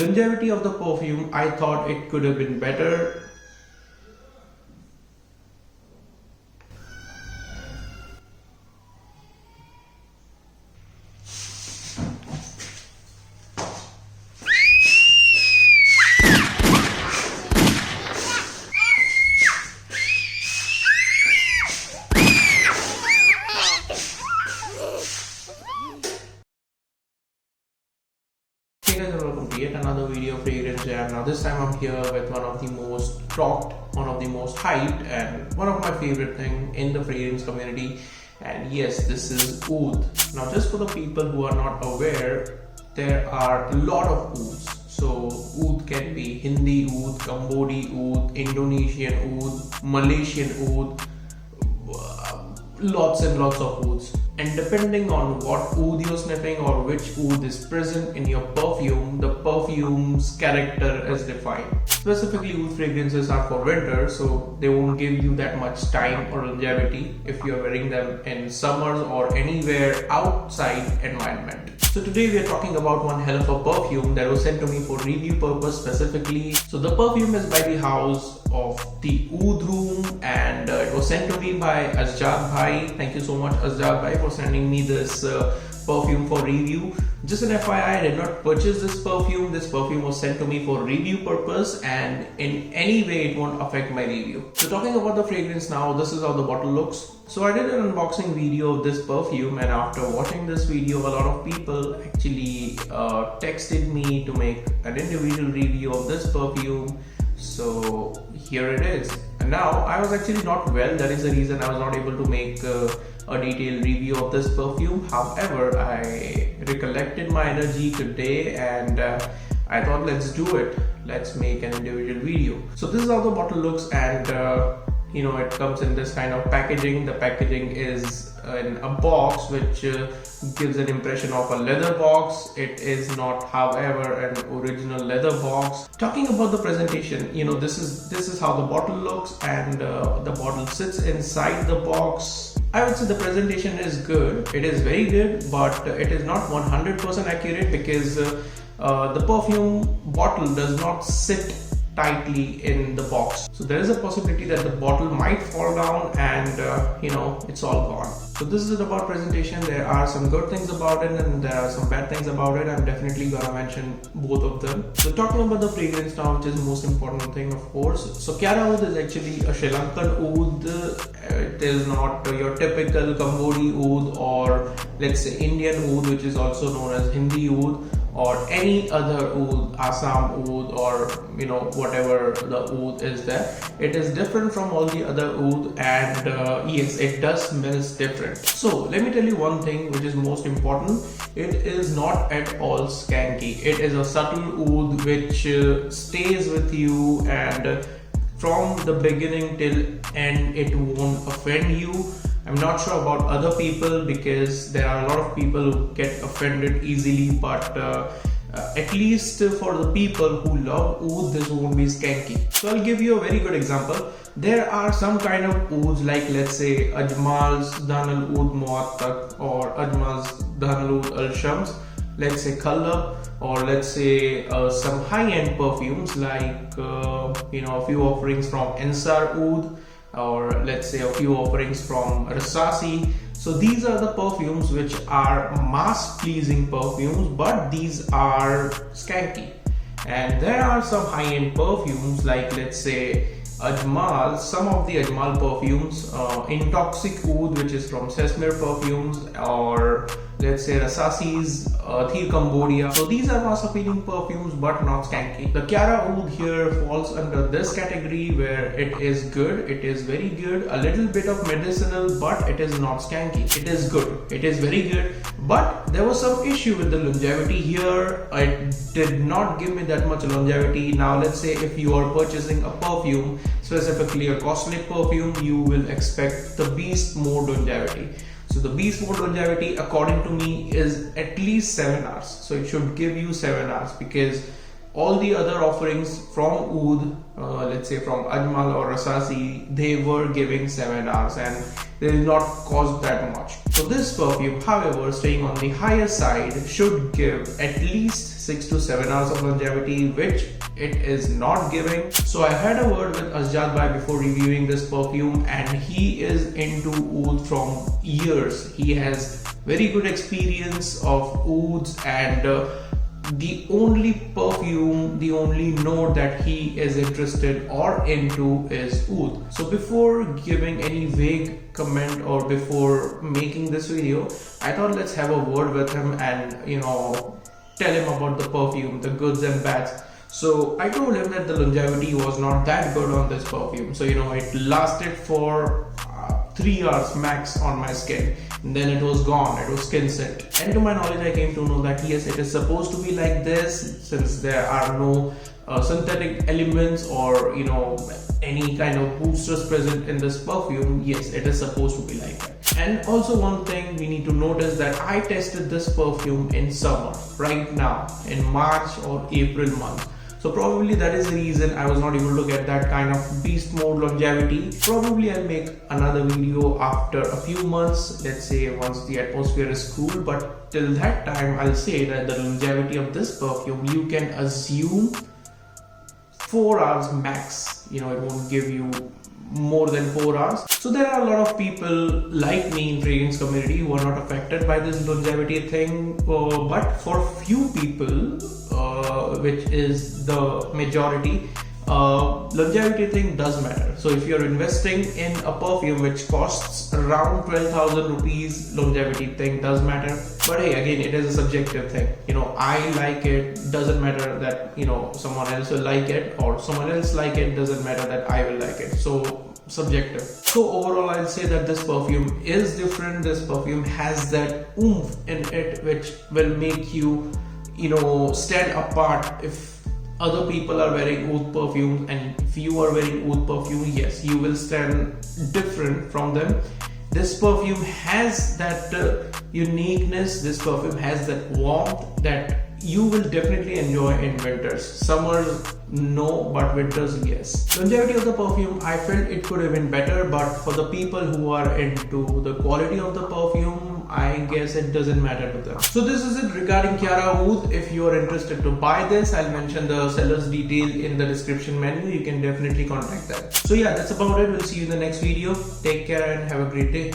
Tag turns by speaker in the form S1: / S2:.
S1: Longevity of the perfume, I thought it could have been better. Hey guys, and welcome to yet another video of Fragrance Jam. Now this time I'm here with one of the most talked, one of the most hyped, and one of my favorite thing in the fragrance community. And yes, this is oud. Now just for the people who are not aware, there are a lot of ouds. So oud can be Hindi oud, Cambodian oud, Indonesian oud, Malaysian oud, lots and lots of ouds. And depending on what oud you're sniffing or which oud is present in your perfume, the perfume's character is defined. Specifically, oud fragrances are for winter, so they won't give you that much time or longevity if you're wearing them in summers or anywhere outside environment. So today we are talking about one hell of a perfume that was sent to me for review purpose specifically. So the perfume is by the house of the Oud Room, and it was sent to me by Azjad Bhai. Thank you so much, Azjad Bhai, for sending me this perfume for review. Just an FYI, I did not purchase this perfume. This perfume was sent to me for review purpose, and in any way it won't affect my review. So talking about the fragrance now, this is how the bottle looks. So I did an unboxing video of this perfume, and after watching this video, a lot of people actually texted me to make an individual review of this perfume. So here it is. And now I was actually not well, that is the reason I was not able to make a detailed review of this perfume. However, I recollected my energy today and I thought, let's do it. Let's make an individual video. So this is how the bottle looks, and it comes in this kind of packaging. The packaging is in a box which gives an impression of a leather box. It is not, however, an original leather box. Talking about the presentation, this is how the bottle looks, and the bottle sits inside the box. I would say the presentation is good. It is very good, but it is not 100% accurate because the perfume bottle does not sit tightly in the box. So there is a possibility that the bottle might fall down and it's all gone. So this is about presentation. There are some good things about it and there are some bad things about it. I'm definitely gonna mention both of them. So talking about the fragrance now, which is the most important thing, of course. So Kyara Oud is actually a Sri Lankan oud. It is not your typical Cambodian oud or let's say Indian oud, which is also known as Hindi oud, or any other oud, Assam oud, or whatever the oud is there. It is different from all the other oud, and yes, it does smells different. So let me tell you one thing which is most important. It is not at all skanky. It is a subtle oud which stays with you, and from the beginning till end it won't offend you. I'm not sure about other people because there are a lot of people who get offended easily, but at least for the people who love oud, this won't be skanky. So I'll give you a very good example. There are some kind of ouds like, let's say, Ajmal's Dhanal Oud Muattak or Ajmal's Dhanal Oud Al Shams, let's say Khalab, or let's say some high-end perfumes like a few offerings from Ensar Oud, or let's say a few offerings from Rasasi. So these are the perfumes which are mass pleasing perfumes, but these are skanky. And there are some high-end perfumes like, let's say, Ajmal, some of the Ajmal perfumes, Intoxic Oud, which is from Sesmir Perfumes, or let's say Rasasi's Thir Cambodia. So these are mass appealing perfumes but not skanky. The Kyara Oud here falls under this category where it is good, it is very good, a little bit of medicinal, but it is not skanky. It is good, it is very good, but there was some issue with the longevity here. It did not give me that much longevity. Now let's say if you are purchasing a perfume, specifically a cosmetic perfume, you will expect the beast mode longevity. So the beast mode longevity, according to me, is at least 7 hours. So it should give you 7 hours because all the other offerings from Oud, let's say from Ajmal or Rasasi, they were giving 7 hours and they did not cost that much. So this perfume, however, staying on the higher side, should give at least 6 to 7 hours of longevity, which it is not giving. So I had a word with Asjad Bhai before reviewing this perfume, and he is into Oud from years. He has very good experience of Ouds, and the only perfume, the only note that he is interested or into is Oud. So before giving any vague comment or before making this video, I thought let's have a word with him and tell him about the perfume, the goods and bads. So I told him that the longevity was not that good on this perfume. So it lasted for 3 hours max on my skin, and then it was gone, it was skin set. And to my knowledge, I came to know that yes, it is supposed to be like this, since there are no synthetic elements or any kind of boosters present in this perfume. Yes, it is supposed to be like that. And also one thing we need to notice, that I tested this perfume in summer, right now in March or April month. So probably that is the reason I was not able to get that kind of beast mode longevity. Probably I'll make another video after a few months, let's say once the atmosphere is cool, but till that time I'll say that the longevity of this perfume, you can assume 4 hours max. It won't give you more than 4 hours. So there are a lot of people like me in fragrance community who are not affected by this longevity thing, but for few people, which is the majority, longevity thing does matter. So if you're investing in a perfume which costs around 12,000 rupees, longevity thing does matter. But hey, again, it is a subjective thing. I like it, doesn't matter that someone else will like it, or someone else like it, doesn't matter that I will like it. So subjective. So overall, I'll say that this perfume is different. This perfume has that oomph in it which will make you stand apart. If other people are wearing Oud perfume and if you are wearing Oud perfume, yes, you will stand different from them. This perfume has that uniqueness. This perfume has that warmth that you will definitely enjoy in winters. Summers, no, but winters, yes. Longevity of the perfume, I felt it could have been better, but for the people who are into the quality of the perfume, I guess it doesn't matter to them. So this is it regarding Kiara Oud. If you are interested to buy this, I'll mention the seller's detail in the description menu. You can definitely contact them. So yeah, that's about it. We'll see you in the next video. Take care and have a great day.